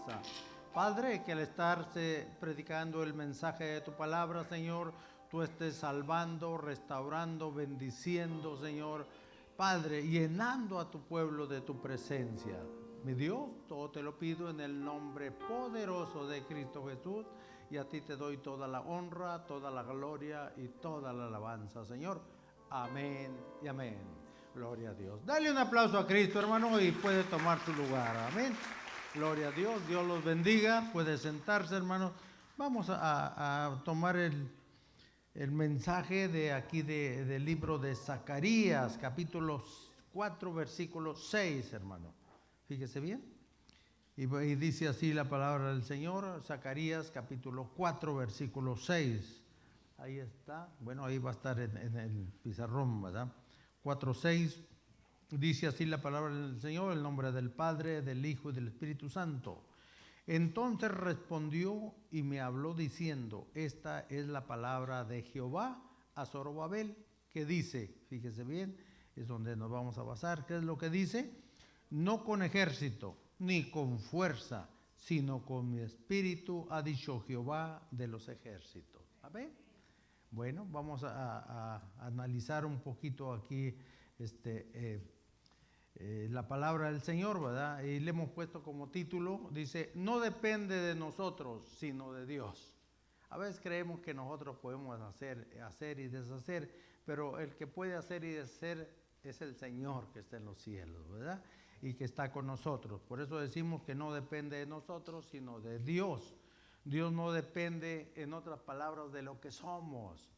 alabanza. Padre, que al estarse predicando el mensaje de tu palabra, Señor, tú estés salvando, restaurando, bendiciendo, Señor. Padre, llenando a tu pueblo de tu presencia. Mi Dios, todo te lo pido en el nombre poderoso de Cristo Jesús, y a ti te doy toda la honra, toda la gloria y toda la alabanza, Señor. Amén y amén. Gloria a Dios. Dale un aplauso a Cristo, hermano, y puede tomar su lugar. Amén. Gloria a Dios. Dios los bendiga. Puede sentarse, hermano. Vamos a tomar el mensaje de aquí del libro de Zacarías, capítulo 4, versículo 6, hermano. Fíjese bien. Y dice así la palabra del Señor, Zacarías, capítulo 4, versículo 6. Ahí está. Bueno, ahí va a estar en el pizarrón, ¿verdad? 4:6, dice así la palabra del Señor, el nombre del Padre, del Hijo y del Espíritu Santo. Entonces respondió y me habló diciendo, esta es la palabra de Jehová a Zorobabel, que dice, fíjese bien, es donde nos vamos a basar, ¿qué es lo que dice? No con ejército, ni con fuerza, sino con mi espíritu, ha dicho Jehová de los ejércitos. Amén. Bueno, vamos a analizar un poquito aquí la palabra del Señor, ¿verdad? Y le hemos puesto como título, dice, no depende de nosotros, sino de Dios. A veces creemos que nosotros podemos hacer y deshacer, pero el que puede hacer y deshacer es el Señor que está en los cielos, ¿verdad? Y que está con nosotros. Por eso decimos que no depende de nosotros, sino de Dios. Dios no depende, en otras palabras, de lo que somos,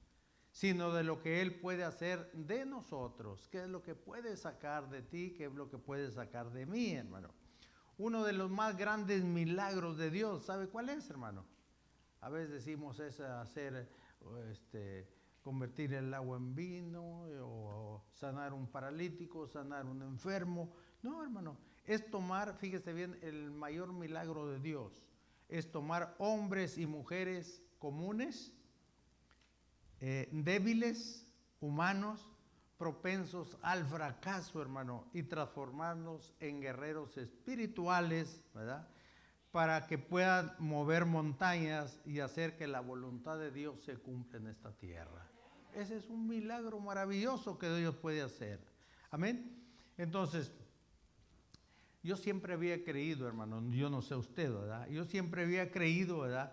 sino de lo que Él puede hacer de nosotros. ¿Qué es lo que puede sacar de ti? ¿Qué es lo que puede sacar de mí, hermano? Uno de los más grandes milagros de Dios, ¿sabe cuál es, hermano? A veces decimos es hacer, convertir el agua en vino, o sanar un paralítico, sanar un enfermo. No, hermano, es tomar, fíjese bien, el mayor milagro de Dios es tomar hombres y mujeres comunes, débiles, humanos, propensos al fracaso, hermano, y transformarnos en guerreros espirituales, ¿verdad? Para que puedan mover montañas y hacer que la voluntad de Dios se cumpla en esta tierra. Ese es un milagro maravilloso que Dios puede hacer. Amén. Entonces, yo siempre había creído, hermano, yo no sé usted, ¿verdad? Yo siempre había creído, ¿verdad?,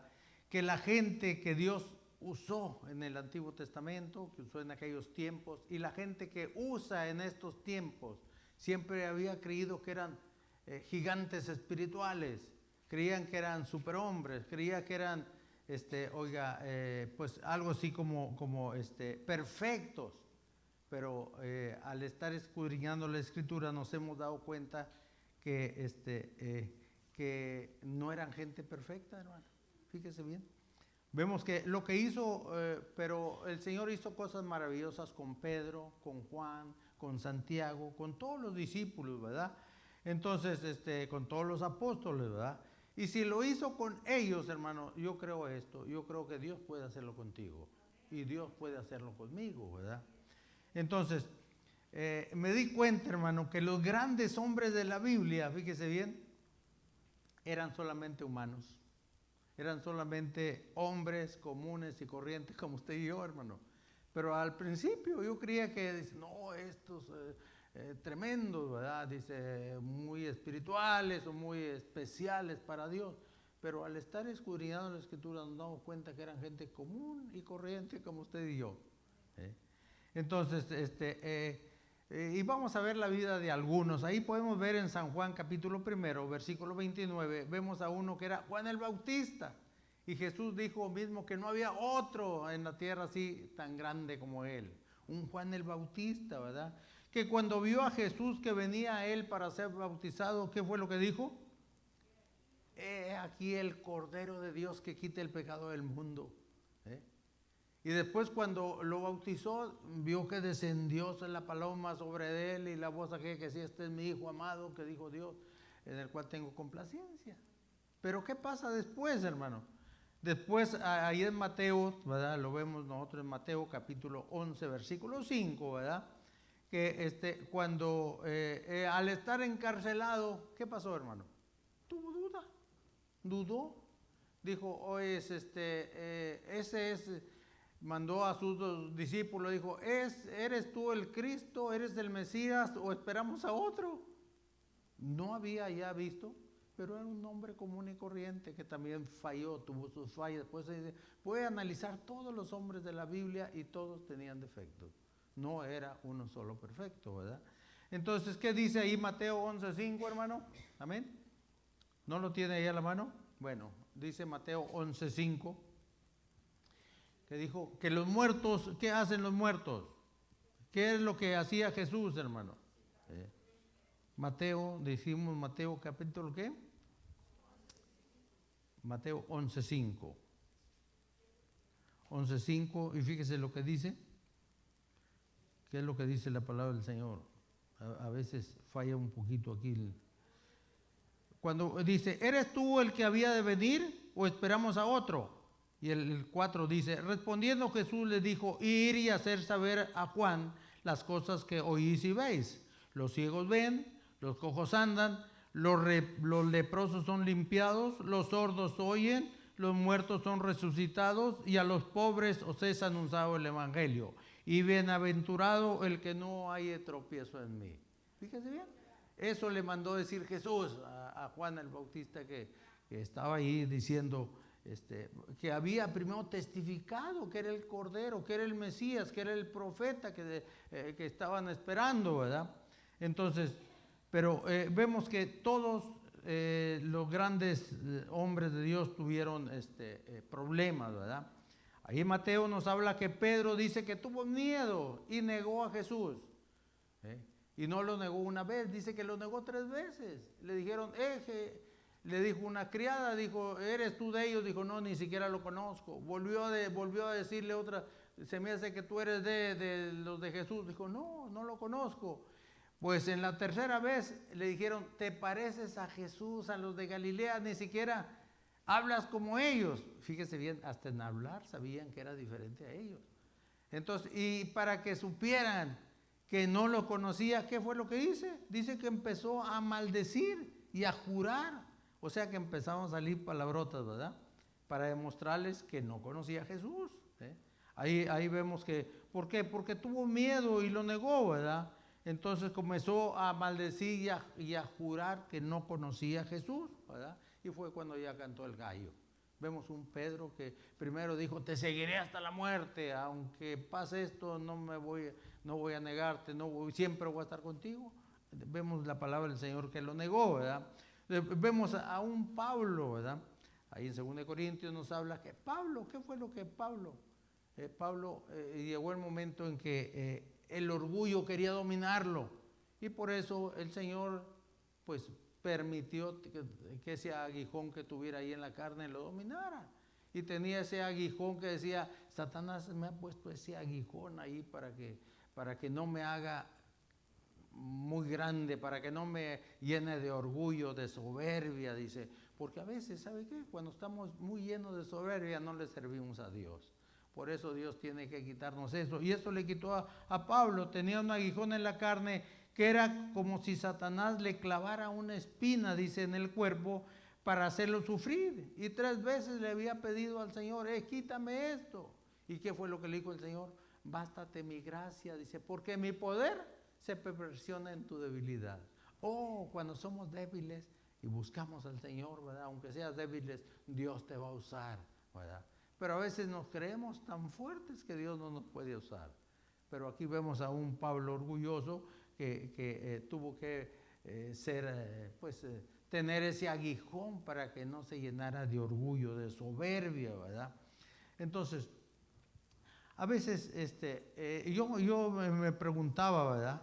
que la gente que Dios usó en el Antiguo Testamento, que usó en aquellos tiempos, y la gente que usa en estos tiempos, siempre había creído que eran gigantes espirituales, creían que eran superhombres, creían que eran, pues algo así como perfectos. Pero al estar escudriñando la Escritura nos hemos dado cuenta que no eran gente perfecta, hermano. Fíjese bien. Vemos que lo que hizo, pero el Señor hizo cosas maravillosas con Pedro, con Juan, con Santiago, con todos los discípulos, ¿verdad? Entonces, con todos los apóstoles, ¿verdad? Y si lo hizo con ellos, hermano, yo creo esto, yo creo que Dios puede hacerlo contigo y Dios puede hacerlo conmigo, ¿verdad? Entonces, me di cuenta, hermano, que los grandes hombres de la Biblia, fíjese bien, eran solamente humanos. Eran solamente hombres comunes y corrientes como usted y yo, hermano. Pero al principio yo creía que, dice, no, estos tremendos, ¿verdad? Dice, muy espirituales o muy especiales para Dios. Pero al estar escudriñando la Escritura nos damos cuenta que eran gente común y corriente como usted y yo. Entonces, y vamos a ver la vida de algunos. Ahí podemos ver en San Juan capítulo 1, versículo 29, vemos a uno que era Juan el Bautista. Y Jesús dijo mismo que no había otro en la tierra así tan grande como él. Un Juan el Bautista, ¿verdad? Que cuando vio a Jesús que venía a él para ser bautizado, ¿qué fue lo que dijo? He aquí el Cordero de Dios que quita el pecado del mundo. Y después cuando lo bautizó, vio que descendió la paloma sobre él y la voz aquella que decía, este es mi Hijo amado, que dijo Dios, en el cual tengo complacencia. Pero ¿qué pasa después, hermano? Después, ahí en Mateo, ¿verdad? Lo vemos nosotros en Mateo capítulo 11, versículo 5, ¿verdad? Que cuando al estar encarcelado, ¿qué pasó, hermano? Tuvo duda. dudó. Dijo, oye, ese es, mandó a sus dos discípulos, dijo, ¿eres tú el Cristo, eres el Mesías o esperamos a otro? No había ya visto, pero era un hombre común y corriente que también falló, tuvo sus fallas. Pues puede analizar todos los hombres de la Biblia y todos tenían defectos. No era uno solo perfecto, ¿verdad? Entonces, ¿qué dice ahí Mateo 11:5, hermano? Amén. ¿No lo tiene ahí a la mano? Bueno, dice Mateo 11:5, que dijo que los muertos, ¿qué hacen los muertos? ¿Qué es lo que hacía Jesús, hermano? Mateo, decimos Mateo capítulo ¿qué? Mateo 11:5. 11:5, y fíjese lo que dice. ¿Qué es lo que dice la palabra del Señor? A veces falla un poquito aquí. Cuando dice, ¿eres tú el que había de venir o esperamos a otro? Y el 4 dice, respondiendo Jesús les dijo, ir y hacer saber a Juan las cosas que oís y veis. Los ciegos ven, los cojos andan, los leprosos son limpiados, los sordos oyen, los muertos son resucitados y a los pobres os es anunciado el evangelio. Y bienaventurado el que no haya tropiezo en mí. Fíjese bien. Eso le mandó decir Jesús a Juan el Bautista que estaba ahí diciendo que había primero testificado que era el Cordero, que era el Mesías, que era el profeta que estaban esperando, ¿verdad? Entonces, pero vemos que todos los grandes hombres de Dios tuvieron problemas, ¿verdad? Ahí Mateo nos habla que Pedro dice que tuvo miedo y negó a Jesús. Y no lo negó una vez, dice que lo negó 3 veces. Le dijeron, le dijo una criada, dijo, ¿eres tú de ellos? Dijo, no, ni siquiera lo conozco. Volvió a decirle otra, se me hace que tú eres de los de Jesús. Dijo, no, no lo conozco. Pues en la tercera vez le dijeron, ¿te pareces a Jesús, a los de Galilea? Ni siquiera hablas como ellos. Fíjese bien, hasta en hablar sabían que era diferente a ellos. Entonces, y para que supieran que no lo conocía, ¿qué fue lo que dice? Dice que empezó a maldecir y a jurar. O sea que empezaron a salir palabrotas, ¿verdad? Para demostrarles que no conocía a Jesús. Ahí vemos que, ¿por qué? Porque tuvo miedo y lo negó, ¿verdad? Entonces comenzó a maldecir y a jurar que no conocía a Jesús, ¿verdad? Y fue cuando ya cantó el gallo. Vemos un Pedro que primero dijo, te seguiré hasta la muerte, aunque pase esto, no voy a negarte, siempre voy a estar contigo. Vemos la palabra del Señor que lo negó, ¿verdad? Vemos a un Pablo, ¿verdad? Ahí en 2 Corintios nos habla que Pablo, ¿qué fue lo que Pablo? Pablo llegó el momento en que el orgullo quería dominarlo y por eso el Señor pues permitió que ese aguijón que tuviera ahí en la carne lo dominara. Y tenía ese aguijón que decía, Satanás me ha puesto ese aguijón ahí para que no me haga muy grande, para que no me llene de orgullo, de soberbia, dice. Porque a veces, ¿sabe qué? Cuando estamos muy llenos de soberbia no le servimos a Dios. Por eso Dios tiene que quitarnos eso. Y eso le quitó a Pablo. Tenía un aguijón en la carne que era como si Satanás le clavara una espina, dice, en el cuerpo para hacerlo sufrir. Y 3 veces le había pedido al Señor, quítame esto. ¿Y qué fue lo que le dijo el Señor? Bástate mi gracia, dice, porque mi poder se perfecciona en tu debilidad. Cuando somos débiles y buscamos al Señor, ¿verdad? Aunque seas débiles, Dios te va a usar, ¿verdad? Pero a veces nos creemos tan fuertes que Dios no nos puede usar. Pero aquí vemos a un Pablo orgulloso que tuvo que tener ese aguijón para que no se llenara de orgullo, de soberbia, ¿verdad? Entonces, a veces yo me preguntaba, ¿verdad?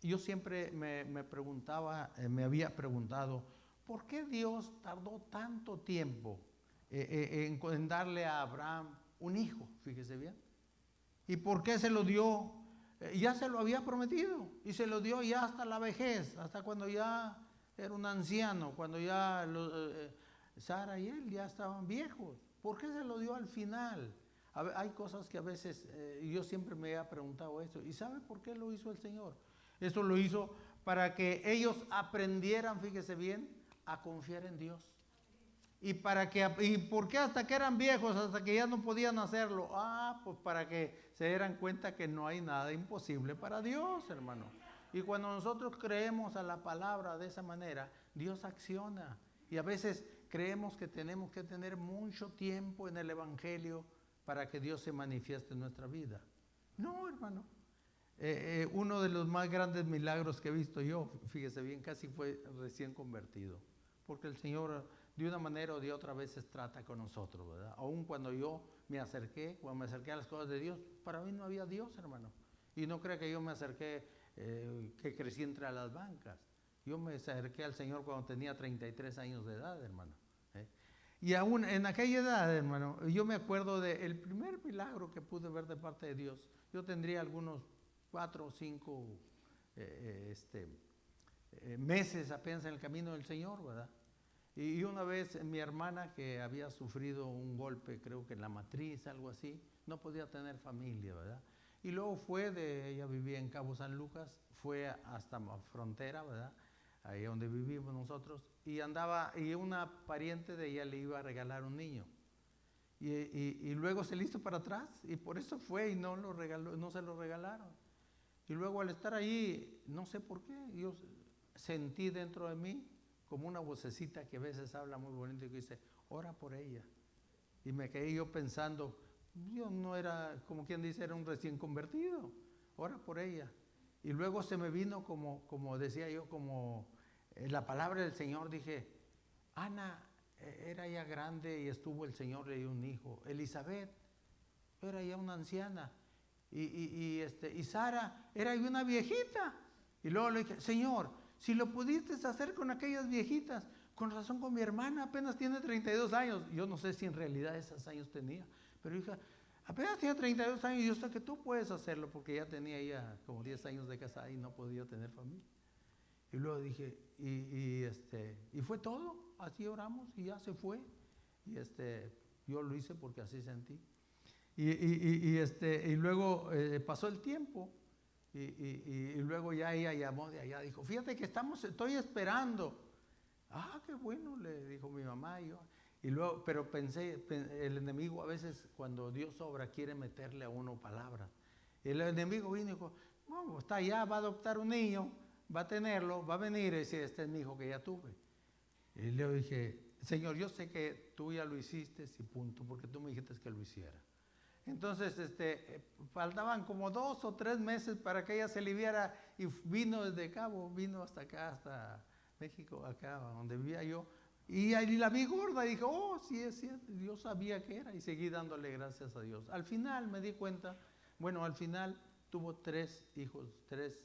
Yo siempre me preguntaba, me había preguntado, ¿por qué Dios tardó tanto tiempo en darle a Abraham un hijo? Fíjese bien. ¿Y por qué se lo dio? Ya se lo había prometido y se lo dio ya hasta la vejez, hasta cuando ya era un anciano, cuando ya Sara y él ya estaban viejos. ¿Por qué se lo dio al final? Hay cosas que a veces yo siempre me he preguntado esto. ¿Y sabe por qué lo hizo el Señor? Eso lo hizo para que ellos aprendieran, fíjese bien, a confiar en Dios. ¿Y por qué hasta que eran viejos, hasta que ya no podían hacerlo? Pues para que se dieran cuenta que no hay nada imposible para Dios, hermano. Y cuando nosotros creemos a la palabra de esa manera, Dios acciona. Y a veces creemos que tenemos que tener mucho tiempo en el Evangelio para que Dios se manifieste en nuestra vida. No, hermano. Uno de los más grandes milagros que he visto yo, fíjese bien, casi fue recién convertido. Porque el Señor, de una manera o de otra, veces trata con nosotros, ¿verdad? Aún cuando yo cuando me acerqué a las cosas de Dios, para mí no había Dios, hermano. Y no crea que yo me acerqué, que crecí entre las bancas. Yo me acerqué al Señor cuando tenía 33 años de edad, hermano. Y aún en aquella edad, hermano, yo me acuerdo del primer milagro que pude ver de parte de Dios. Yo tendría algunos 4 o 5 meses apenas en el camino del Señor, ¿verdad? Y una vez mi hermana, que había sufrido un golpe, creo que en la matriz, algo así, no podía tener familia, ¿verdad? Y luego ella vivía en Cabo San Lucas, fue hasta la frontera, ¿verdad? Ahí donde vivimos nosotros, y una pariente de ella le iba a regalar un niño. Y luego se le hizo para atrás, y por eso fue y no se lo regalaron. Y luego al estar allí, no sé por qué, yo sentí dentro de mí como una vocecita que a veces habla muy bonito y que dice, ora por ella. Y me quedé yo pensando, yo no era, como quien dice, era un recién convertido, ora por ella. Y luego se me vino como decía yo, como la palabra del Señor, dije, Ana era ya grande y estuvo el Señor, le dio un hijo. Elizabeth era ya una anciana. Y Sara era ya una viejita. Y luego le dije, Señor, si lo pudiste hacer con aquellas viejitas, con razón con mi hermana, apenas tiene 32 años. Yo no sé si en realidad esos años tenía, pero hija, apenas tiene 32 años y yo sé que tú puedes hacerlo, porque ya tenía como 10 años de casada y no podía tener familia. Y luego dije, y fue todo, así oramos y ya se fue. Y yo lo hice porque así sentí. Y luego pasó el tiempo y luego ya ella llamó de allá, dijo, fíjate que estoy esperando. Qué bueno, le dijo mi mamá y yo. Y luego, pero pensé, el enemigo a veces cuando Dios obra quiere meterle a uno palabras. El enemigo vino y dijo, no, está allá, va a adoptar un niño, va a tenerlo, va a venir y dice, este es mi hijo que ya tuve. Y le dije, Señor, yo sé que tú ya lo hiciste y punto, porque tú me dijiste que lo hiciera. Entonces, faltaban como 2 o 3 meses para que ella se aliviara y vino desde Cabo, vino hasta acá, hasta México, acá donde vivía yo. Y ahí la vi gorda y dije, sí es cierto, Dios sabía que era, y seguí dándole gracias a Dios. Al final me di cuenta, al final tuvo 3 hijos, 3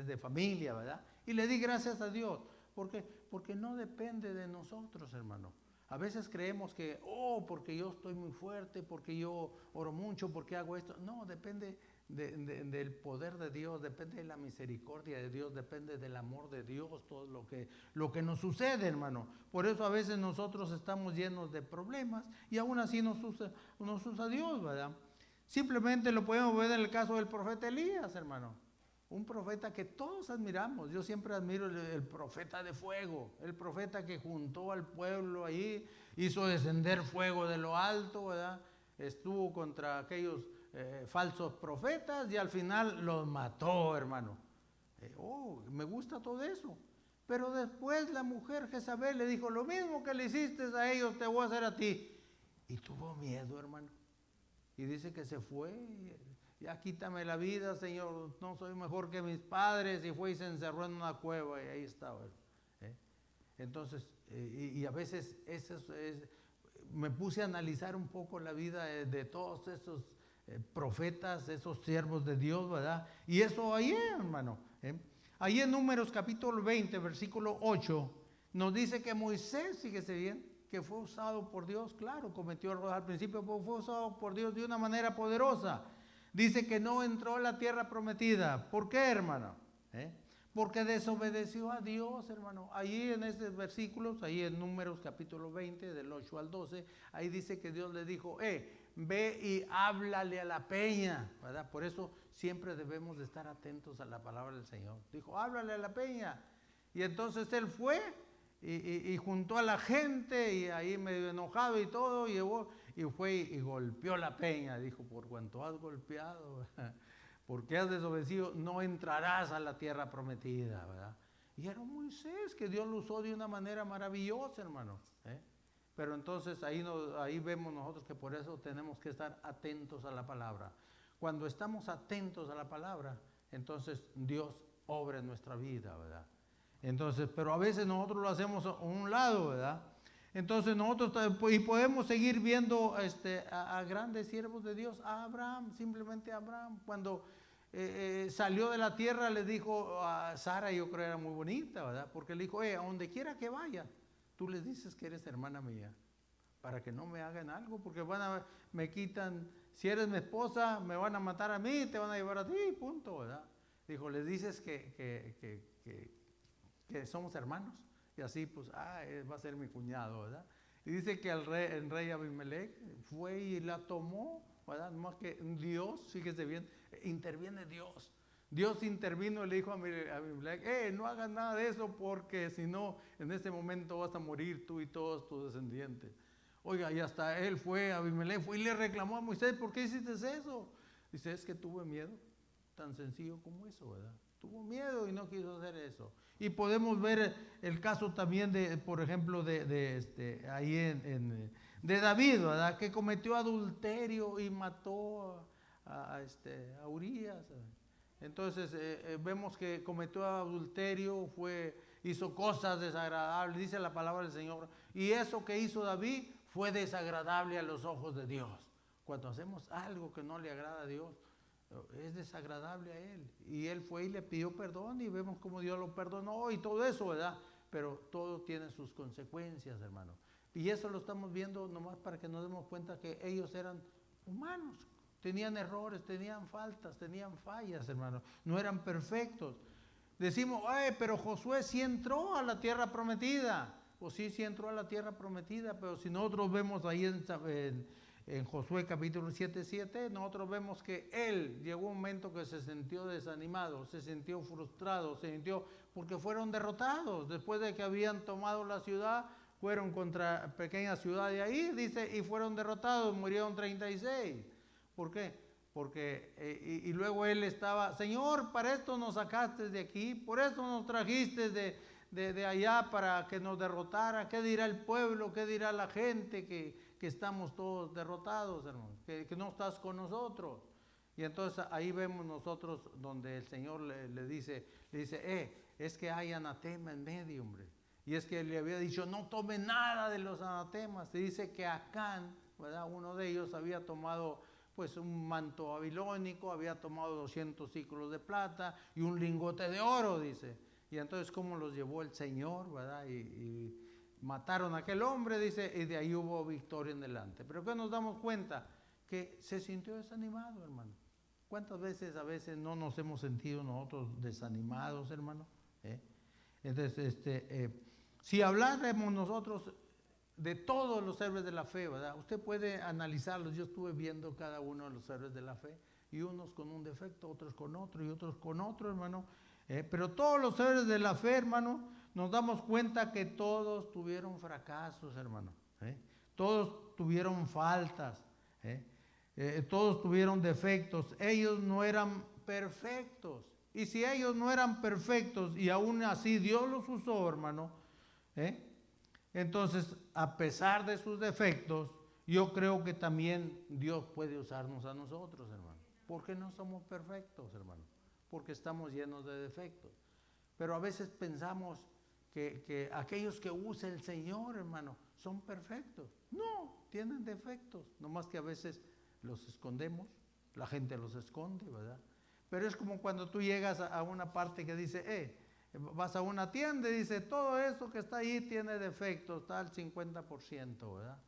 de familia, ¿verdad? Y le di gracias a Dios, porque no depende de nosotros, hermano. A veces creemos que, porque yo estoy muy fuerte, porque yo oro mucho, porque hago esto. No, depende del poder de Dios, depende de la misericordia de Dios, depende del amor de Dios, todo lo que nos sucede, hermano. Por eso a veces nosotros estamos llenos de problemas y aún así nos usa Dios, ¿verdad? Simplemente lo podemos ver en el caso del profeta Elías, hermano. Un profeta que todos admiramos. Yo siempre admiro el profeta de fuego, el profeta que juntó al pueblo ahí, hizo descender fuego de lo alto, ¿verdad? Estuvo contra aquellos falsos profetas y al final los mató, hermano. Me gusta todo eso. Pero después la mujer Jezabel le dijo, lo mismo que le hiciste a ellos te voy a hacer a ti. Y tuvo miedo, hermano. Y dice que se fue. Ya quítame la vida, Señor, no soy mejor que mis padres. Y fue y se encerró en una cueva y ahí estaba. Entonces, y a veces me puse a analizar un poco la vida de todos esos profetas, esos siervos de Dios, ¿verdad? Y eso ahí, hermano. Ahí en Números capítulo 20, versículo 8, nos dice que Moisés, fíjese bien, que fue usado por Dios, claro, cometió errores al principio, pero fue usado por Dios de una manera poderosa. Dice que no entró a la tierra prometida. ¿Por qué, hermano? Porque desobedeció a Dios, hermano. Ahí en esos versículos, ahí en Números capítulo 20, del 8 al 12, ahí dice que Dios le dijo, ve y háblale a la peña, ¿verdad? Por eso siempre debemos de estar atentos a la palabra del Señor. Dijo, háblale a la peña. Y entonces él fue y juntó a la gente y ahí medio enojado y todo, llevó y fue y golpeó la peña. Dijo, por cuanto has golpeado, porque has desobedecido, no entrarás a la tierra prometida, ¿verdad? Y era Moisés, que Dios lo usó de una manera maravillosa, hermano. Pero entonces ahí vemos nosotros que por eso tenemos que estar atentos a la palabra. Cuando estamos atentos a la palabra, entonces Dios obra en nuestra vida, ¿verdad? Entonces, pero a veces nosotros lo hacemos a un lado, ¿verdad? Entonces nosotros, y podemos seguir viendo a grandes siervos de Dios, a Abraham, simplemente a Abraham, cuando salió de la tierra le dijo a Sara, yo creo era muy bonita, ¿verdad? Porque le dijo, a donde quiera que vaya, tú les dices que eres hermana mía, para que no me hagan algo, porque me quitan, si eres mi esposa, me van a matar a mí, te van a llevar a ti, punto, ¿verdad? Dijo, les dices que somos hermanos, y así pues, va a ser mi cuñado, ¿verdad? Y dice que el rey Abimelech fue y la tomó, ¿verdad? Más que Dios, fíjese bien, interviene Dios. Dios intervino y le dijo a Abimelech, no hagas nada de eso porque si no, en ese momento vas a morir tú y todos tus descendientes. Oiga, y hasta Abimelech fue y le reclamó a Moisés, ¿por qué hiciste eso? Dice, es que tuve miedo, tan sencillo como eso, ¿verdad? Tuvo miedo y no quiso hacer eso. Y podemos ver el caso también por ejemplo, de David, ¿verdad? Que cometió adulterio y mató a Urías. Entonces vemos que cometió adulterio, hizo cosas desagradables, dice la palabra del Señor. Y eso que hizo David fue desagradable a los ojos de Dios. Cuando hacemos algo que no le agrada a Dios, es desagradable a él. Y él fue y le pidió perdón y vemos cómo Dios lo perdonó y todo eso, ¿verdad? Pero todo tiene sus consecuencias, hermano. Y eso lo estamos viendo nomás para que nos demos cuenta que ellos eran humanos. Tenían errores, tenían faltas, tenían fallas, hermano. No eran perfectos. Decimos, pero Josué sí entró a la tierra prometida. Pues sí entró a la tierra prometida, pero si nosotros vemos ahí en Josué capítulo 7:7, nosotros vemos que él llegó un momento que se sintió desanimado, se sintió frustrado, porque fueron derrotados. Después de que habían tomado la ciudad, fueron contra pequeña ciudad de ahí, dice, y fueron derrotados, murieron 36. ¿Por qué? Porque, y luego él estaba, Señor, para esto nos sacaste de aquí, por eso nos trajiste de allá para que nos derrotara. ¿Qué dirá el pueblo? ¿Qué dirá la gente que estamos todos derrotados, hermano? Que no estás con nosotros. Y entonces ahí vemos nosotros donde el Señor le dice, es que hay anatema en medio, hombre. Y es que le había dicho, no tome nada de los anatemas. Se dice que Acán, ¿verdad? Uno de ellos había tomado pues un manto babilónico, había tomado 200 ciclos de plata y un lingote de oro, dice. Y entonces cómo los llevó el Señor, ¿verdad? Y mataron a aquel hombre, dice, y de ahí hubo victoria en delante. Pero ¿qué nos damos cuenta? Que se sintió desanimado, hermano. ¿Cuántas veces a veces no nos hemos sentido nosotros desanimados, hermano? Entonces, si habláramos nosotros de todos los héroes de la fe, ¿verdad? Usted puede analizarlos. Yo estuve viendo cada uno de los héroes de la fe, y unos con un defecto, otros con otro, y otros con otro, hermano. Pero todos los héroes de la fe, hermano, nos damos cuenta que todos tuvieron fracasos, hermano. Todos tuvieron faltas. Todos tuvieron defectos. Ellos no eran perfectos. Y si ellos no eran perfectos y aún así Dios los usó, hermano, entonces, a pesar de sus defectos, yo creo que también Dios puede usarnos a nosotros, hermano. Porque no somos perfectos, hermano. Porque estamos llenos de defectos. Pero a veces pensamos que aquellos que usa el Señor, hermano, son perfectos. No, tienen defectos. Nomás que a veces los escondemos, la gente los esconde, ¿verdad? Pero es como cuando tú llegas a una parte que dice, vas a una tienda y dice, todo eso que está ahí tiene defectos, está al 50%, ¿verdad?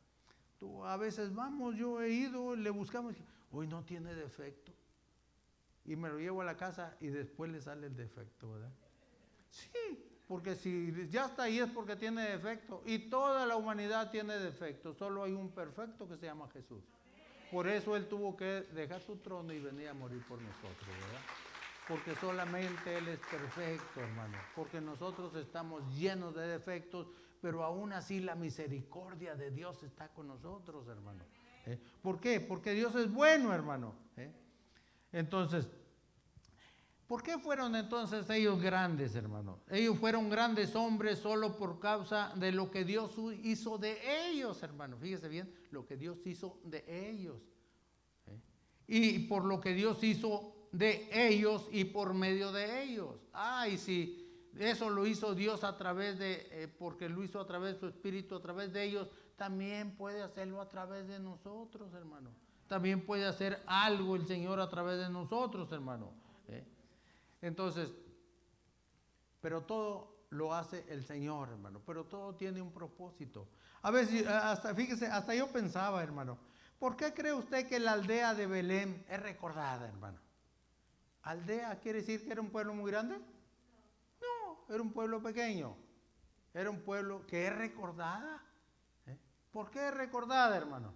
Tú, a veces vamos, yo he ido, le buscamos, hoy no tiene defecto. Y me lo llevo a la casa y después le sale el defecto, ¿verdad? Sí, porque si ya está ahí es porque tiene defecto. Y toda la humanidad tiene defectos. Solo hay un perfecto que se llama Jesús. Por eso Él tuvo que dejar su trono y venir a morir por nosotros, ¿verdad? Porque solamente Él es perfecto, hermano. Porque nosotros estamos llenos de defectos, pero aún así la misericordia de Dios está con nosotros, hermano. ¿Por qué? Porque Dios es bueno, hermano. Entonces, ¿por qué fueron entonces ellos grandes, hermano? Ellos fueron grandes hombres solo por causa de lo que Dios hizo de ellos, hermano. Fíjese bien, lo que Dios hizo de ellos. Y por lo que Dios hizo de ellos y por medio de ellos. Y si eso lo hizo Dios a través de, porque lo hizo a través de su Espíritu, a través de ellos, también puede hacerlo a través de nosotros, hermano. También puede hacer algo el Señor a través de nosotros, hermano. Entonces, pero todo lo hace el Señor, hermano. Pero todo tiene un propósito. A veces, fíjese, hasta yo pensaba, hermano, ¿por qué cree usted que la aldea de Belén es recordada, hermano? ¿Aldea quiere decir que era un pueblo muy grande? No, era un pueblo pequeño. Era un pueblo que es recordada. ¿Por qué es recordada, hermano?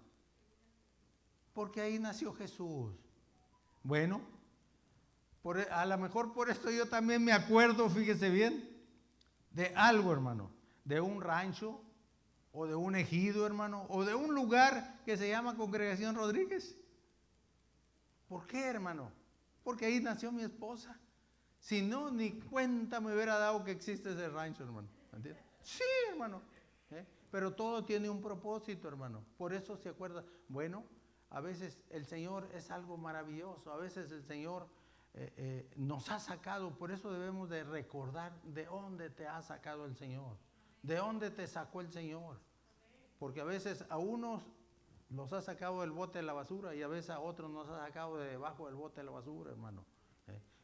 Porque ahí nació Jesús. Bueno, a lo mejor por esto yo también me acuerdo, fíjese bien, de algo, hermano, de un rancho, o de un ejido, hermano, o de un lugar que se llama Congregación Rodríguez. ¿Por qué, hermano? Porque ahí nació mi esposa. Si no, ni cuenta me hubiera dado que existe ese rancho, hermano. ¿Entiendes? Sí, hermano. Pero todo tiene un propósito, hermano. Por eso se acuerda. Bueno, a veces el Señor es algo maravilloso. A veces el Señor nos ha sacado. Por eso debemos de recordar de dónde te ha sacado el Señor. ¿De dónde te sacó el Señor? Porque a veces a unos los ha sacado del bote de la basura y a veces a otros nos ha sacado de debajo del bote de la basura, hermano.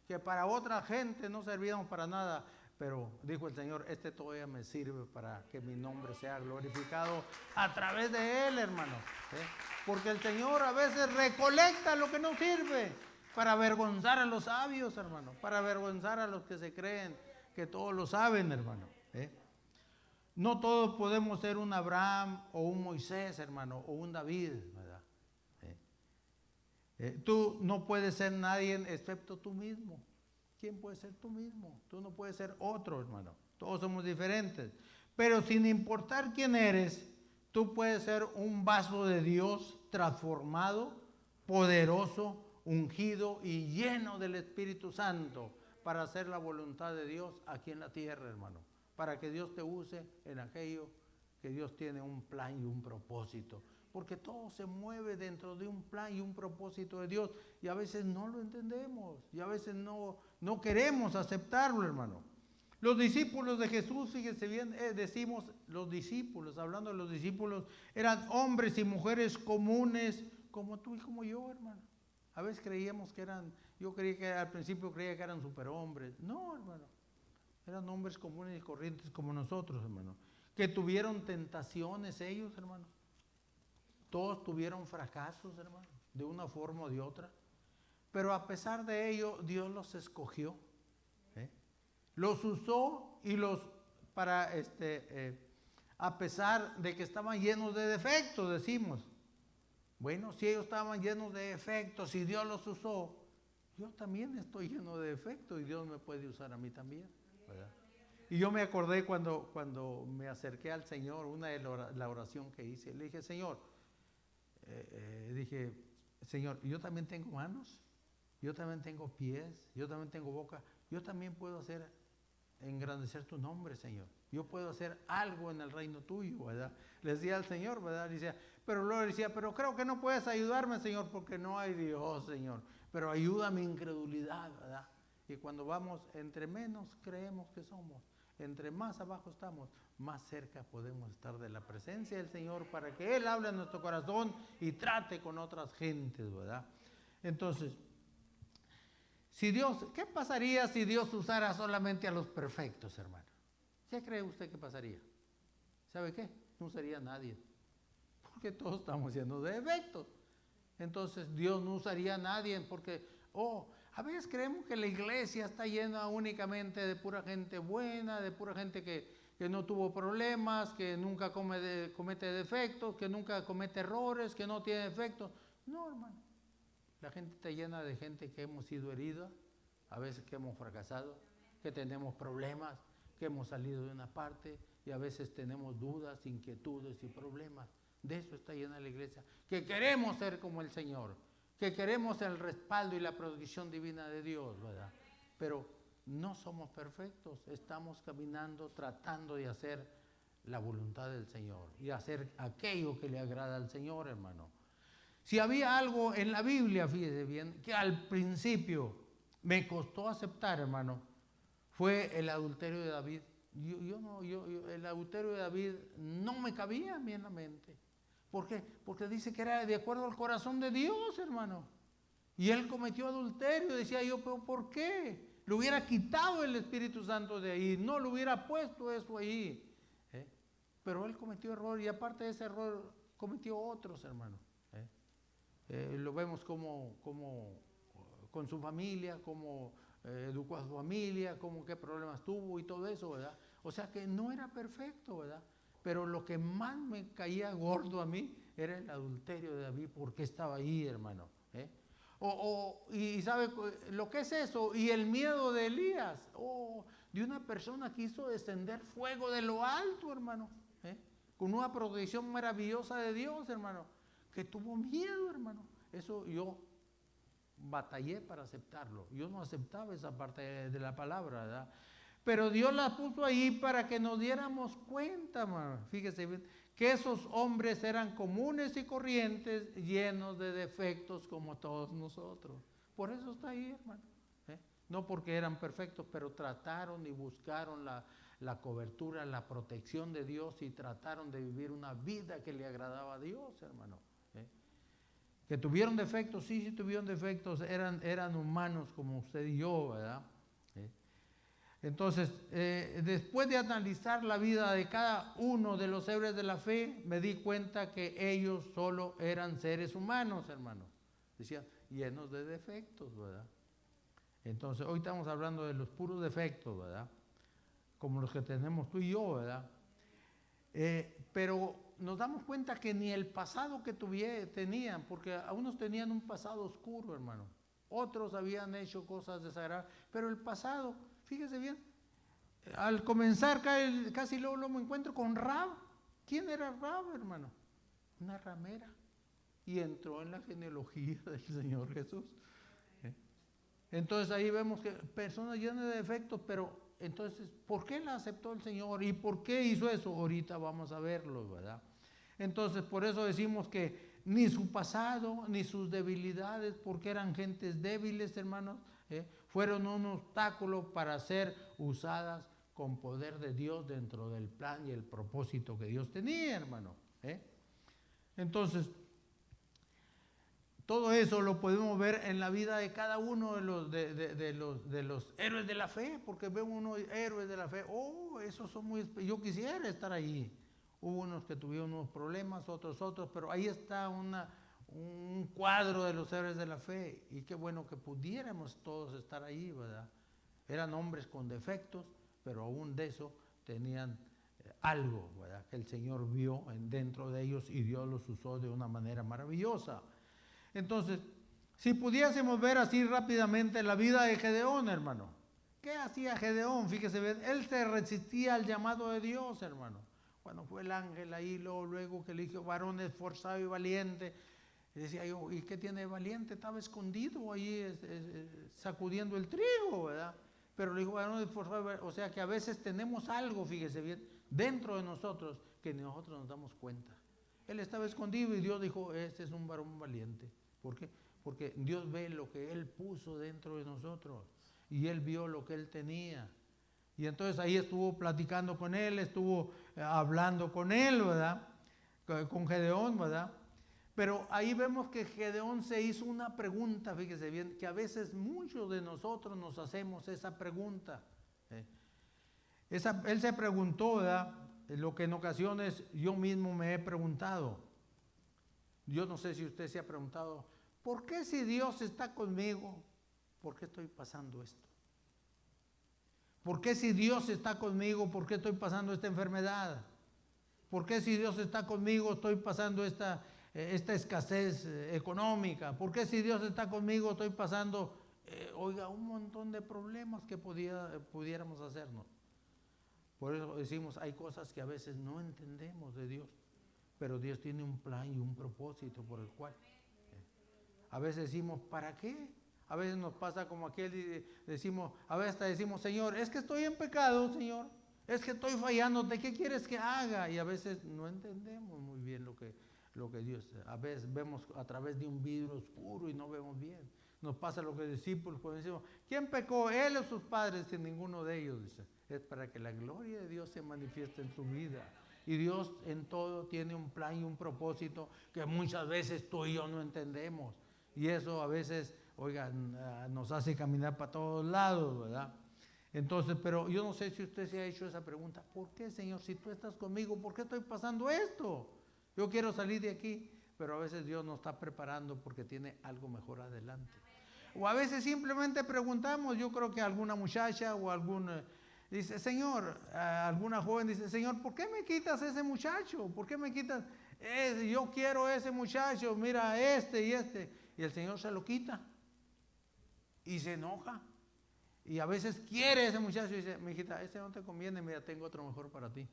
Que para otra gente no servíamos para nada, pero dijo el Señor, este todavía me sirve para que mi nombre sea glorificado a través de él, hermano. Porque el Señor a veces recolecta lo que no sirve para avergonzar a los sabios, hermano. Para avergonzar a los que se creen que todos lo saben, hermano. No todos podemos ser un Abraham o un Moisés, hermano, o un David, ¿verdad? Tú no puedes ser nadie excepto tú mismo. ¿Quién puede ser tú mismo? Tú no puedes ser otro, hermano. Todos somos diferentes. Pero sin importar quién eres, tú puedes ser un vaso de Dios transformado, poderoso, ungido y lleno del Espíritu Santo para hacer la voluntad de Dios aquí en la tierra, hermano. Para que Dios te use en aquello que Dios tiene un plan y un propósito. Porque todo se mueve dentro de un plan y un propósito de Dios. Y a veces no lo entendemos. Y a veces no queremos aceptarlo, hermano. Los discípulos de Jesús, fíjense bien, decimos los discípulos, hablando de los discípulos, eran hombres y mujeres comunes como tú y como yo, hermano. A veces creíamos que eran, al principio creía que eran superhombres. No, hermano. Eran hombres comunes y corrientes como nosotros, hermano. Que tuvieron tentaciones ellos, hermano. Todos tuvieron fracasos, hermano, de una forma o de otra. Pero a pesar de ello, Dios los escogió. Los usó y a pesar de que estaban llenos de defectos, decimos. Bueno, si ellos estaban llenos de defectos y Dios los usó, yo también estoy lleno de defectos y Dios me puede usar a mí también. ¿Verdad? Y yo me acordé cuando me acerqué al Señor, una de la oración que hice, le dije, Señor, yo también tengo manos, yo también tengo pies, yo también tengo boca, yo también puedo engrandecer tu nombre, Señor. Yo puedo hacer algo en el reino tuyo, ¿verdad? Le decía al Señor, ¿verdad? Pero luego decía, pero creo que no puedes ayudarme, Señor, porque no hay Dios, Señor. Pero ayuda a mi incredulidad, ¿verdad? Y cuando vamos, entre menos creemos que somos, entre más abajo estamos, más cerca podemos estar de la presencia del Señor para que Él hable en nuestro corazón y trate con otras gentes, ¿verdad? Entonces, ¿qué pasaría si Dios usara solamente a los perfectos, hermano? ¿Qué cree usted que pasaría? ¿Sabe qué? No usaría a nadie, porque todos estamos llenos de defectos. Entonces, Dios no usaría a nadie porque, a veces creemos que la iglesia está llena únicamente de pura gente buena, de pura gente que no tuvo problemas, que nunca comete defectos, que nunca comete errores, que no tiene defectos. No, hermano. La gente está llena de gente que hemos sido herida, a veces que hemos fracasado, que tenemos problemas, que hemos salido de una parte y a veces tenemos dudas, inquietudes y problemas. De eso está llena la iglesia. Que queremos ser como el Señor, que queremos el respaldo y la protección divina de Dios, ¿verdad? Pero no somos perfectos, estamos caminando tratando de hacer la voluntad del Señor y hacer aquello que le agrada al Señor, hermano. Si había algo en la Biblia, fíjese bien, que al principio me costó aceptar, hermano, fue el adulterio de David. El adulterio de David no me cabía a mí en la mente. ¿Por qué? Porque dice que era de acuerdo al corazón de Dios, hermano. Y él cometió adulterio. Decía yo, ¿pero por qué? Le hubiera quitado el Espíritu Santo de ahí, no le hubiera puesto eso ahí. Pero él cometió error y aparte de ese error cometió otros, hermano. Lo vemos como con su familia, como educó a su familia, como qué problemas tuvo y todo eso, ¿verdad? O sea que no era perfecto, ¿verdad? Pero lo que más me caía gordo a mí era el adulterio de David, porque estaba ahí, hermano. Y ¿sabe lo que es eso? Y el miedo de Elías, de una persona que hizo descender fuego de lo alto, hermano, con una protección maravillosa de Dios, hermano, que tuvo miedo, hermano. Eso yo batallé para aceptarlo. Yo no aceptaba esa parte de la palabra, ¿verdad? Pero Dios la puso ahí para que nos diéramos cuenta, hermano. Fíjese bien, que esos hombres eran comunes y corrientes, llenos de defectos como todos nosotros. Por eso está ahí, hermano. No porque eran perfectos, pero trataron y buscaron la cobertura, la protección de Dios y trataron de vivir una vida que le agradaba a Dios, hermano. Que tuvieron defectos, sí tuvieron defectos, eran humanos como usted y yo, ¿verdad? Entonces, después de analizar la vida de cada uno de los héroes de la fe, me di cuenta que ellos solo eran seres humanos, hermano. Decían, llenos de defectos, ¿verdad? Entonces, hoy estamos hablando de los puros defectos, ¿verdad? Como los que tenemos tú y yo, ¿verdad? Pero nos damos cuenta que ni el pasado que tenían, porque a unos tenían un pasado oscuro, hermano. Otros habían hecho cosas desagradables, pero el pasado, fíjese bien, al comenzar casi luego me encuentro con Rab. ¿Quién era Rab, hermano? Una ramera. Y entró en la genealogía del Señor Jesús. Entonces ahí vemos que personas llenas de defectos, pero entonces, ¿por qué la aceptó el Señor? ¿Y por qué hizo eso? Ahorita vamos a verlo, ¿verdad? Entonces, por eso decimos que ni su pasado, ni sus debilidades, porque eran gentes débiles, hermanos, fueron un obstáculo para ser usadas con poder de Dios dentro del plan y el propósito que Dios tenía, hermano. Entonces, todo eso lo podemos ver en la vida de cada uno de los héroes de la fe, porque vemos unos héroes de la fe, esos son yo quisiera estar ahí. Hubo unos que tuvieron unos problemas, otros, pero ahí está un cuadro de los héroes de la fe, y qué bueno que pudiéramos todos estar ahí, ¿verdad? Eran hombres con defectos, pero aún de eso tenían algo, ¿verdad? Que el Señor vio dentro de ellos y Dios los usó de una manera maravillosa. Entonces, si pudiésemos ver así rápidamente la vida de Gedeón, hermano. ¿Qué hacía Gedeón? Fíjese bien, él se resistía al llamado de Dios, hermano. Cuando fue el ángel ahí, luego que eligió varón esforzado y valiente, y decía yo, ¿y qué tiene valiente? Estaba escondido ahí sacudiendo el trigo, ¿verdad? Pero le dijo varón esforzado, o sea que a veces tenemos algo, fíjese bien, dentro de nosotros que nosotros nos damos cuenta. Él estaba escondido y Dios dijo, este es un varón valiente. ¿Por qué? Porque Dios ve lo que Él puso dentro de nosotros y Él vio lo que Él tenía. Y entonces ahí estuvo platicando con Él, estuvo hablando con Él, ¿verdad? Con Gedeón, ¿verdad? Pero ahí vemos que Gedeón se hizo una pregunta, fíjese bien, que a veces muchos de nosotros nos hacemos esa pregunta. Él se preguntó, ¿verdad? Lo que en ocasiones yo mismo me he preguntado. Yo no sé si usted se ha preguntado, ¿por qué si Dios está conmigo, por qué estoy pasando esto? ¿Por qué si Dios está conmigo, por qué estoy pasando esta enfermedad? ¿Por qué si Dios está conmigo estoy pasando esta esta escasez económica? ¿Por qué si Dios está conmigo estoy pasando, un montón de problemas que pudiéramos hacernos? Por eso decimos, hay cosas que a veces no entendemos de Dios, pero Dios tiene un plan y un propósito por el cual. A veces decimos, ¿para qué? A veces nos pasa como aquel, decimos, a veces hasta decimos, Señor, es que estoy en pecado, Señor, es que estoy fallando, ¿de qué quieres que haga? Y a veces no entendemos muy bien lo que Dios, a veces vemos a través de un vidrio oscuro y no vemos bien. Nos pasa lo que discípulos cuando decimos, ¿quién pecó? Él o sus padres, que ninguno de ellos, dice. Es para que la gloria de Dios se manifieste en su vida. Y Dios en todo tiene un plan y un propósito que muchas veces tú y yo no entendemos. Y eso a veces, oigan, nos hace caminar para todos lados, ¿verdad? Entonces, pero yo no sé si usted se ha hecho esa pregunta. ¿Por qué, Señor, si tú estás conmigo, por qué estoy pasando esto? Yo quiero salir de aquí, pero a veces Dios nos está preparando porque tiene algo mejor adelante. O a veces simplemente preguntamos, yo creo que alguna muchacha o dice, Señor, alguna joven dice, Señor, ¿por qué me quitas ese muchacho? ¿Por qué me quitas ese? Yo quiero ese muchacho, mira este y este. Y el Señor se lo quita y se enoja. Y a veces quiere ese muchacho y dice, mijita, ese no te conviene, mira, tengo otro mejor para ti.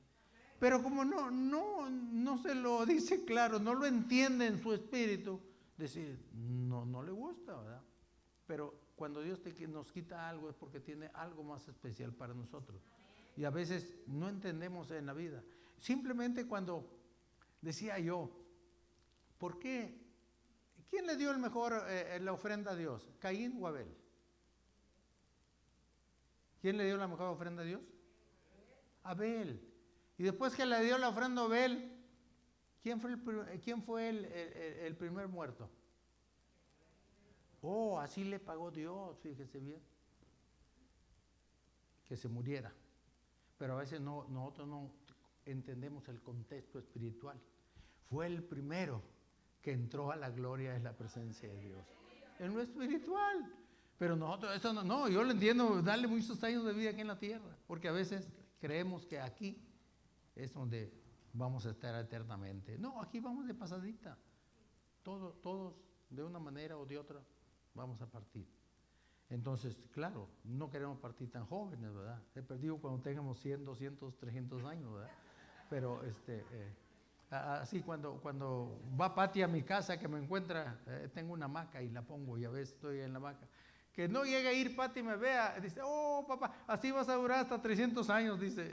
Pero como no se lo dice claro, no lo entiende en su espíritu, decir, no le gusta, ¿verdad? Pero cuando Dios nos quita algo es porque tiene algo más especial para nosotros. Y a veces no entendemos en la vida. Simplemente cuando decía yo, ¿por qué? ¿Quién le dio la ofrenda a Dios? ¿Caín o Abel? ¿Quién le dio la mejor ofrenda a Dios? Abel. Y después que le dio la ofrenda a Abel, ¿quién fue el primer muerto? Oh, así le pagó Dios, fíjese bien, que se muriera. Pero a veces nosotros no entendemos el contexto espiritual. Fue el primero que entró a la gloria de la presencia de Dios. En lo espiritual. Pero nosotros, eso no, yo lo entiendo, darle muchos años de vida aquí en la tierra, porque a veces creemos que aquí es donde vamos a estar eternamente. No, aquí vamos de pasadita. Todos, de una manera o de otra, vamos a partir. Entonces, claro, no queremos partir tan jóvenes, ¿verdad? He perdido cuando tengamos 100, 200, 300 años, ¿verdad? Pero así cuando va Pati a mi casa que me encuentra, tengo una hamaca y la pongo y a veces estoy en la hamaca. Que no llegue a ir Pati y me vea, dice, oh papá, así vas a durar hasta 300 años, dice.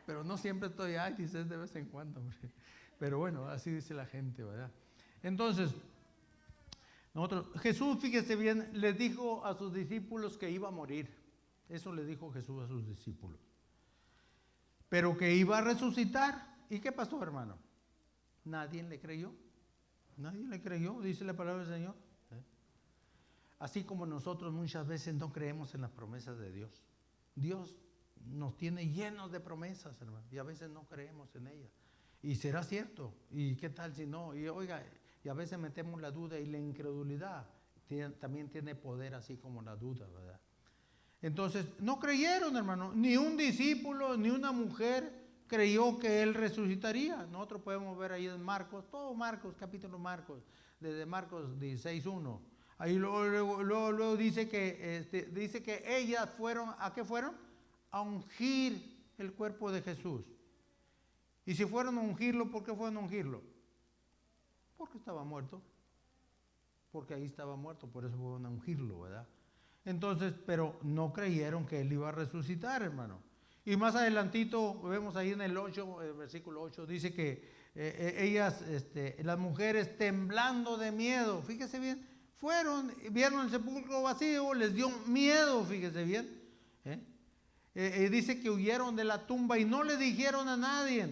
Pero no siempre estoy ahí, dice, de vez en cuando, hombre. Pero bueno, así dice la gente, ¿verdad? Entonces, Jesús, fíjese bien, les dijo a sus discípulos que iba a morir. Eso le dijo Jesús a sus discípulos. Pero que iba a resucitar. ¿Y qué pasó, hermano? Nadie le creyó. Nadie le creyó, dice la palabra del Señor. Así como nosotros muchas veces no creemos en las promesas de Dios. Dios nos tiene llenos de promesas, hermano, y a veces no creemos en ellas. Y será cierto. ¿Y qué tal si no? Y oiga, y a veces metemos la duda y la incredulidad también tiene poder así como la duda, ¿verdad? Entonces, no creyeron, hermano. Ni un discípulo, ni una mujer creyó que Él resucitaría. Nosotros podemos ver ahí en Marcos, todo Marcos, capítulo Marcos, desde Marcos 16:1. Ahí luego dice que ellas fueron, ¿a qué fueron? A ungir el cuerpo de Jesús. Y si fueron a ungirlo, ¿por qué fueron a ungirlo? Porque estaba muerto. Porque ahí estaba muerto, por eso fueron a ungirlo, ¿verdad? Entonces, pero no creyeron que Él iba a resucitar, hermano. Y más adelantito, vemos ahí en el versículo 8, dice que ellas, las mujeres temblando de miedo, fíjese bien, vieron el sepulcro vacío, les dio miedo, fíjese bien. Dice que huyeron de la tumba y no le dijeron a nadie,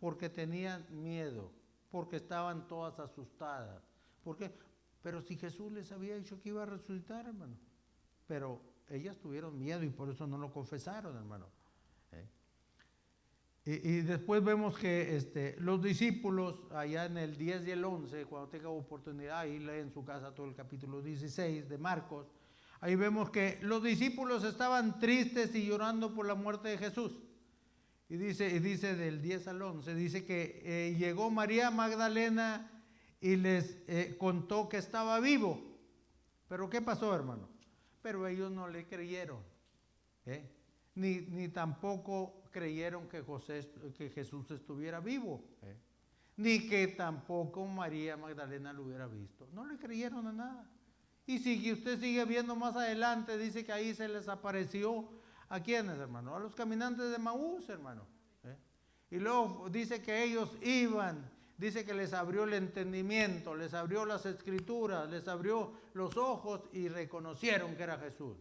porque tenían miedo, porque estaban todas asustadas. ¿Por qué? Pero si Jesús les había dicho que iba a resucitar, hermano. Pero ellas tuvieron miedo y por eso no lo confesaron, hermano. Y después vemos que los discípulos, allá en el 10 y el 11, cuando tenga oportunidad, ahí lee en su casa todo el capítulo 16 de Marcos, ahí vemos que los discípulos estaban tristes y llorando por la muerte de Jesús. Y dice del 10 al 11, dice que llegó María Magdalena y les contó que estaba vivo. Pero ¿qué pasó, hermano? Pero ellos no le creyeron, ni tampoco creyeron que Jesús estuviera vivo, ni que tampoco María Magdalena lo hubiera visto. No le creyeron a nada. Y si usted sigue viendo más adelante, dice que ahí se les apareció ¿a quiénes, hermano? A los caminantes de Maús, hermano. Y luego dice que ellos iban, dice que les abrió el entendimiento, les abrió las escrituras, les abrió los ojos y reconocieron que era Jesús.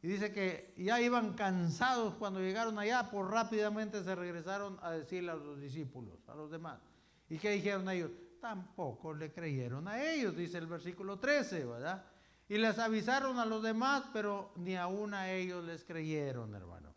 Y dice que ya iban cansados cuando llegaron allá, pues rápidamente se regresaron a decirle a los discípulos, a los demás. ¿Y qué dijeron ellos? Tampoco le creyeron a ellos, dice el versículo 13, ¿verdad? Y les avisaron a los demás, pero ni aún a ellos les creyeron, hermano.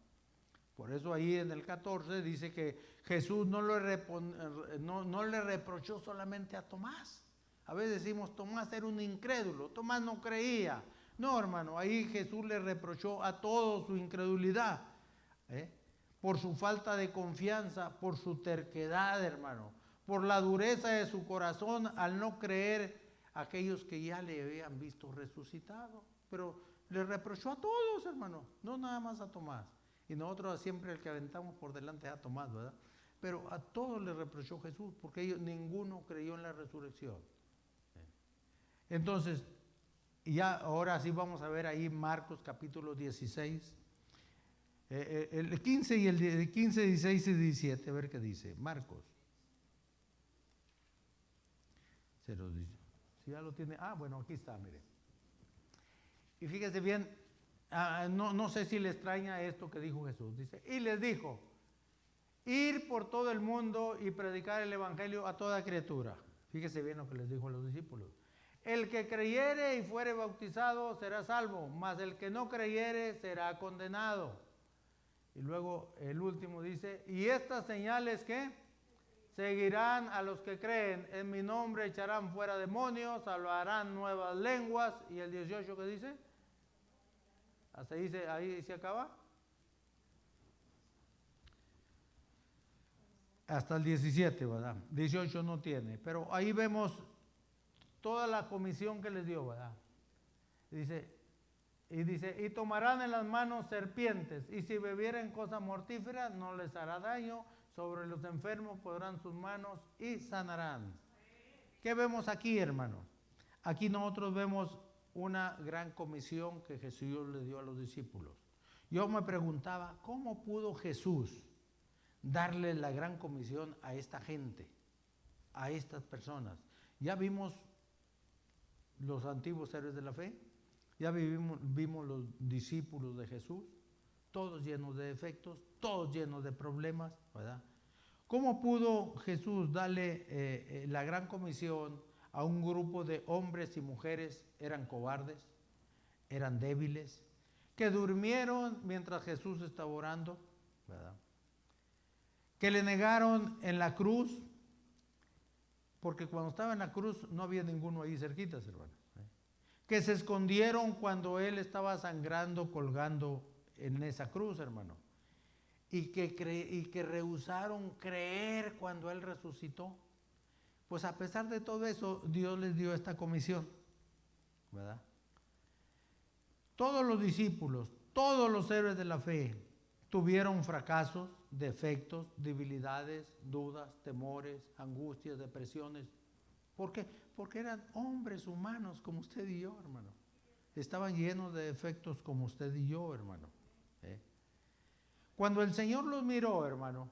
Por eso ahí en el 14 dice que Jesús no le reprochó solamente a Tomás. A veces decimos, Tomás era un incrédulo, Tomás no creía. No, hermano, ahí Jesús le reprochó a todos su incredulidad, por su falta de confianza, por su terquedad, hermano, por la dureza de su corazón al no creer a aquellos que ya le habían visto resucitado. Pero le reprochó a todos, hermano, no nada más a Tomás. Y nosotros siempre el que aventamos por delante es a Tomás, ¿verdad? Pero a todos le reprochó Jesús, porque ninguno creyó en la resurrección. Entonces, ya ahora sí vamos a ver ahí Marcos capítulo 16, el 15 y el 15, 16 y 17, a ver qué dice. Marcos. Se los dice. Si ya lo tiene, bueno, aquí está, mire. Y fíjese bien, no sé si le extraña esto que dijo Jesús. Dice, y les dijo, ir por todo el mundo y predicar el evangelio a toda criatura. Fíjese bien lo que les dijo a los discípulos. El que creyere y fuere bautizado será salvo, mas el que no creyere será condenado. Y luego el último dice, y estas señales ¿qué? Seguirán a los que creen, en mi nombre echarán fuera demonios, hablarán nuevas lenguas. Y el 18 ¿qué dice? Hasta ahí se acaba. Hasta el 17, ¿verdad? 18 no tiene, pero ahí vemos toda la comisión que les dio, ¿verdad? Y tomarán en las manos serpientes, y si bebieren cosas mortíferas no les hará daño, sobre los enfermos podrán sus manos y sanarán. ¿Qué vemos aquí, hermano? Aquí nosotros vemos una gran comisión que Jesús le dio a los discípulos. Yo me preguntaba, ¿cómo pudo Jesús darle la gran comisión a esta gente, a estas personas? Ya vimos los antiguos héroes de la fe, ya vimos los discípulos de Jesús, todos llenos de defectos, todos llenos de problemas, ¿verdad? ¿Cómo pudo Jesús darle la gran comisión a un grupo de hombres y mujeres? Eran cobardes, eran débiles, que durmieron mientras Jesús estaba orando, ¿verdad? Que le negaron en la cruz, porque cuando estaba en la cruz no había ninguno ahí cerquita, hermano. Que se escondieron cuando él estaba sangrando, colgando en esa cruz, hermano. Y que rehusaron creer cuando él resucitó. Pues a pesar de todo eso, Dios les dio esta comisión, ¿verdad? Todos los discípulos, todos los héroes de la fe tuvieron fracasos, defectos, debilidades, dudas, temores, angustias, depresiones. ¿Por qué? Porque eran hombres humanos como usted y yo, hermano. Estaban llenos de defectos como usted y yo, hermano. Cuando el Señor los miró, hermano,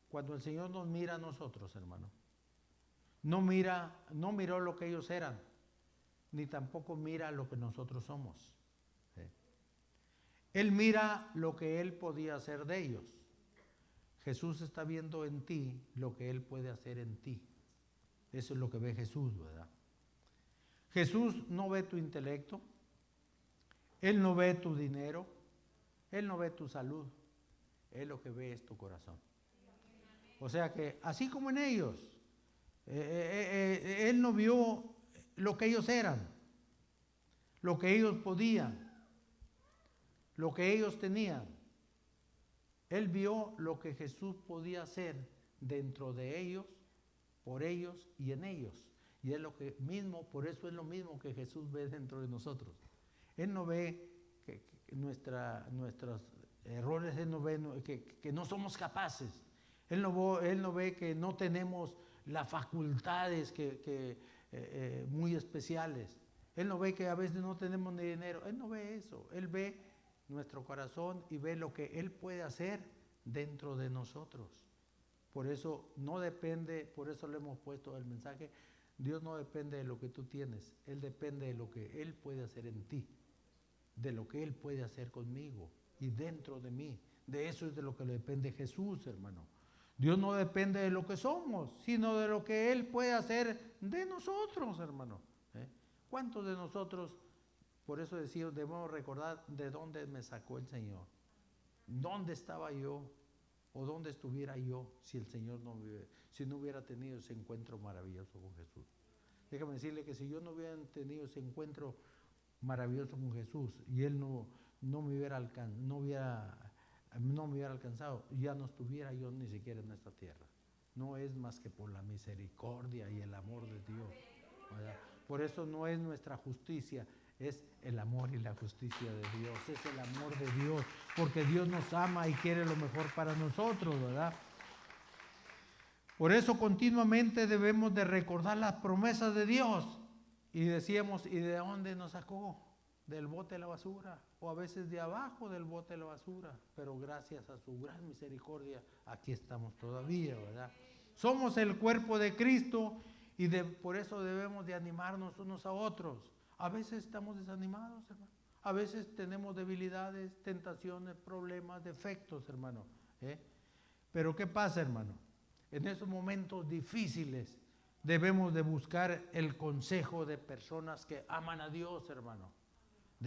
cuando el Señor nos mira a nosotros, hermano, no miró lo que ellos eran, ni tampoco mira lo que nosotros somos. Él mira lo que Él podía hacer de ellos. Jesús está viendo en ti lo que Él puede hacer en ti. Eso es lo que ve Jesús, ¿verdad? Jesús no ve tu intelecto, Él no ve tu dinero, Él no ve tu salud, Él lo que ve es tu corazón. O sea que así como en ellos, Él no vio lo que ellos eran, lo que ellos podían, lo que ellos tenían. Él vio lo que Jesús podía hacer dentro de ellos por ellos y en ellos. Y es lo que mismo, por eso es lo mismo que Jesús ve dentro de nosotros. Él no ve que nuestros errores, Él no ve que no somos capaces. Él no ve que no tenemos las facultades muy especiales. Él no ve que a veces no tenemos ni dinero. Él no ve eso. Él ve nuestro corazón y ve lo que Él puede hacer dentro de nosotros. Por eso no depende, por eso le hemos puesto el mensaje, Dios no depende de lo que tú tienes, Él depende de lo que Él puede hacer en ti, de lo que Él puede hacer conmigo y dentro de mí. De eso es de lo que depende Jesús, hermano. Dios no depende de lo que somos, sino de lo que Él puede hacer de nosotros, hermano. ¿Cuántos de nosotros, por eso decimos, debemos recordar de dónde me sacó el Señor? ¿Dónde estaba yo? ¿O dónde estuviera yo si el Señor si no hubiera tenido ese encuentro maravilloso con Jesús? Déjame decirle que si yo no hubiera tenido ese encuentro maravilloso con Jesús y Él no me hubiera alcanzado, ya no estuviera yo ni siquiera en esta tierra. No es más que por la misericordia y el amor de Dios, ¿verdad? Por eso no es nuestra justicia, es el amor y la justicia de Dios, es el amor de Dios, porque Dios nos ama y quiere lo mejor para nosotros, ¿verdad? Por eso continuamente debemos de recordar las promesas de Dios. Y decíamos, ¿y de dónde nos sacó? Del bote de la basura, o a veces de abajo del bote de la basura, pero gracias a su gran misericordia, aquí estamos todavía, ¿verdad? Somos el cuerpo de Cristo y por eso debemos de animarnos unos a otros. A veces estamos desanimados, hermano. A veces tenemos debilidades, tentaciones, problemas, defectos, hermano. Pero ¿qué pasa, hermano? En esos momentos difíciles debemos de buscar el consejo de personas que aman a Dios, hermano.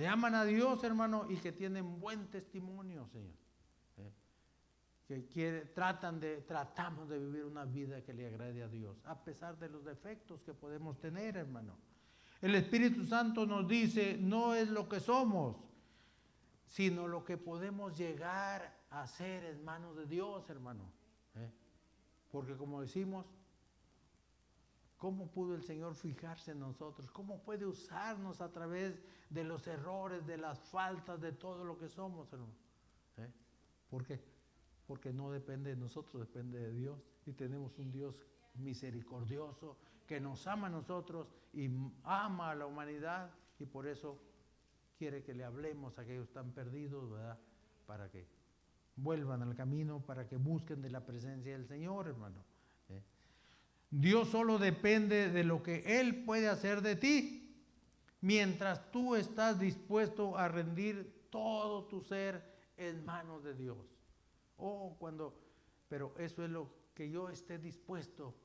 Aman a Dios, hermano, y que tienen buen testimonio, Señor. Tratamos de vivir una vida que le agrade a Dios, a pesar de los defectos que podemos tener, hermano. El Espíritu Santo nos dice, no es lo que somos, sino lo que podemos llegar a ser en manos de Dios, hermano. Porque como decimos, ¿cómo pudo el Señor fijarse en nosotros? ¿Cómo puede usarnos a través de los errores, de las faltas, de todo lo que somos, hermano? ¿Por qué? Porque no depende de nosotros, depende de Dios. Y tenemos un Dios misericordioso que nos ama a nosotros y ama a la humanidad, y por eso quiere que le hablemos a aquellos que están perdidos, ¿verdad? Para que vuelvan al camino, para que busquen de la presencia del Señor, hermano. Dios solo depende de lo que Él puede hacer de ti, mientras tú estás dispuesto a rendir todo tu ser en manos de Dios. Pero eso es lo que yo esté dispuesto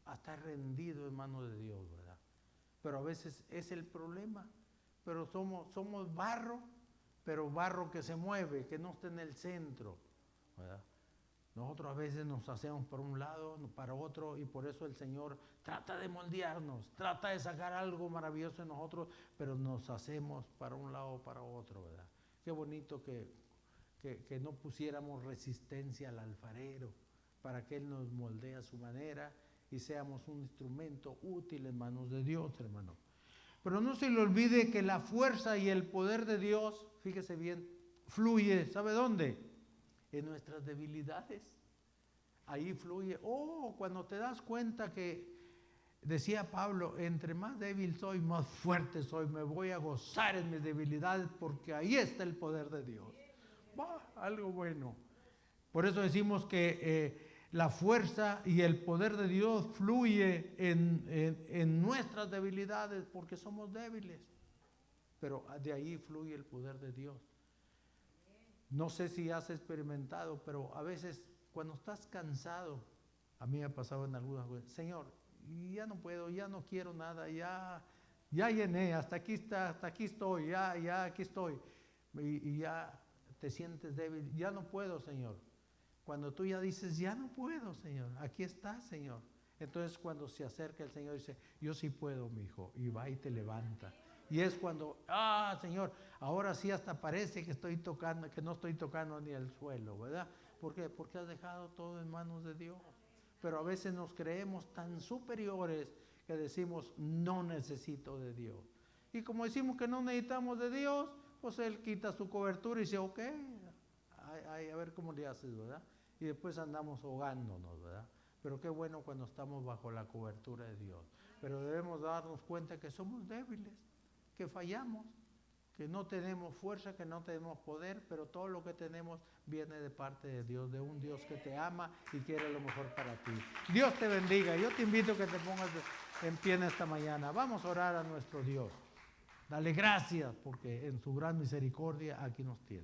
a estar rendido en manos de Dios, ¿verdad? Pero a veces es el problema. Pero somos barro, pero barro que se mueve, que no está en el centro, ¿verdad? Nosotros a veces nos hacemos para un lado, para otro, y por eso el Señor trata de moldearnos, trata de sacar algo maravilloso en nosotros, pero nos hacemos para un lado o para otro, ¿verdad? Qué bonito que no pusiéramos resistencia al alfarero para que Él nos moldee a su manera y seamos un instrumento útil en manos de Dios, hermano. Pero no se le olvide que la fuerza y el poder de Dios, fíjese bien, fluye, ¿sabe dónde? En nuestras debilidades. Ahí fluye. Cuando te das cuenta que, decía Pablo, entre más débil soy, más fuerte soy. Me voy a gozar en mis debilidades porque ahí está el poder de Dios. Algo bueno. Por eso decimos que la fuerza y el poder de Dios fluye en nuestras debilidades porque somos débiles. Pero de ahí fluye el poder de Dios. No sé si has experimentado, pero a veces cuando estás cansado, a mí me ha pasado en algunas veces, Señor, ya no puedo, ya no quiero nada, ya llené, hasta aquí estoy, ya aquí estoy. Y ya te sientes débil, ya no puedo, Señor. Cuando tú ya dices, ya no puedo, Señor, aquí está, Señor. Entonces cuando se acerca el Señor dice, yo sí puedo, mi hijo, y va y te levanta. Y es cuando, Señor, ahora sí hasta parece que no estoy tocando ni el suelo, ¿verdad? ¿Por qué? Porque has dejado todo en manos de Dios. pero a veces nos creemos tan superiores que decimos, no necesito de Dios. Y como decimos que no necesitamos de Dios, pues Él quita su cobertura y dice, ok, a ver cómo le haces, ¿verdad? Y después andamos ahogándonos, ¿verdad? Pero qué bueno cuando estamos bajo la cobertura de Dios. Pero debemos darnos cuenta que somos débiles, que fallamos, que no tenemos fuerza, que no tenemos poder, pero todo lo que tenemos viene de parte de Dios, de un Dios que te ama y quiere lo mejor para ti. Dios te bendiga. Yo te invito a que te pongas en pie en esta mañana. Vamos a orar a nuestro Dios. Dale gracias porque en su gran misericordia aquí nos tiene.